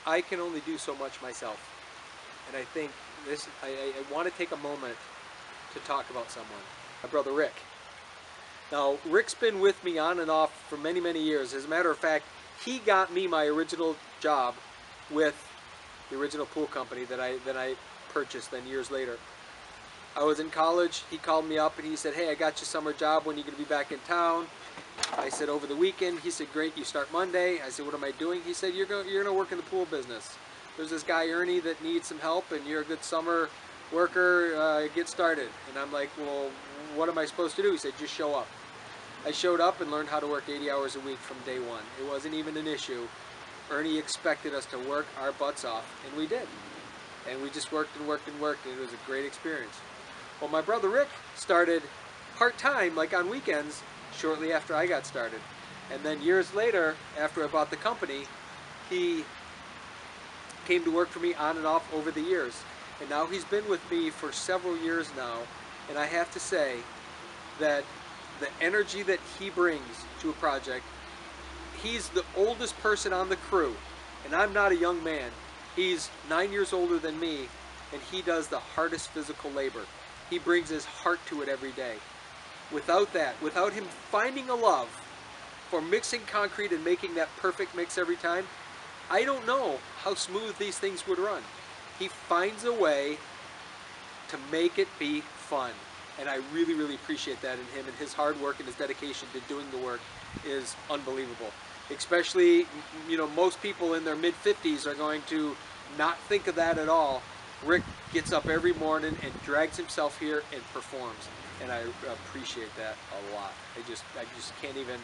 I can only do so much myself, and I think I want to take a moment to talk about someone, my brother Rick. Now, Rick's been with me on and off for many, many years. As a matter of fact, he got me my original job with the original pool company that I purchased then years later. I was in college, he called me up and he said, hey, I got you a summer job, when are you going to be back in town? I said, over the weekend. He said, great, you start Monday. I said, what am I doing? He said, you're going to work in the pool business. There's this guy, Ernie, that needs some help, and you're a good summer worker, get started. And I'm like, well, what am I supposed to do? He said, just show up. I showed up and learned how to work 80 hours a week from day one. It wasn't even an issue. Ernie expected us to work our butts off, and we did. And we just worked and worked and worked, and it was a great experience. Well, my brother Rick started part-time, like on weekends, shortly after I got started. And then years later, after I bought the company, he came to work for me on and off over the years. And now he's been with me for several years now, and I have to say that the energy that he brings to a project, he's the oldest person on the crew, and I'm not a young man. He's 9 years older than me, and he does the hardest physical labor. He brings his heart to it every day. Without that, without him finding a love for mixing concrete and making that perfect mix every time, I don't know how smooth these things would run. He finds a way to make it be fun. And I really, really appreciate that in him, and his hard work and his dedication to doing the work is unbelievable. Especially, you know, most people in their mid-50s are going to not think of that at all. Rick gets up every morning and drags himself here and performs, and I appreciate that a lot. I just can't even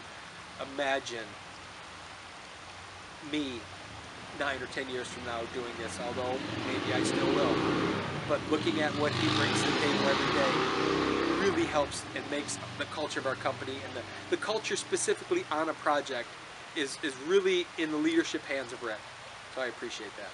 imagine me 9 or 10 years from now doing this, although maybe I still will. But looking at what he brings to the table every day really helps and makes the culture of our company, and the culture specifically on a project is really in the leadership hands of Rick. So I appreciate that.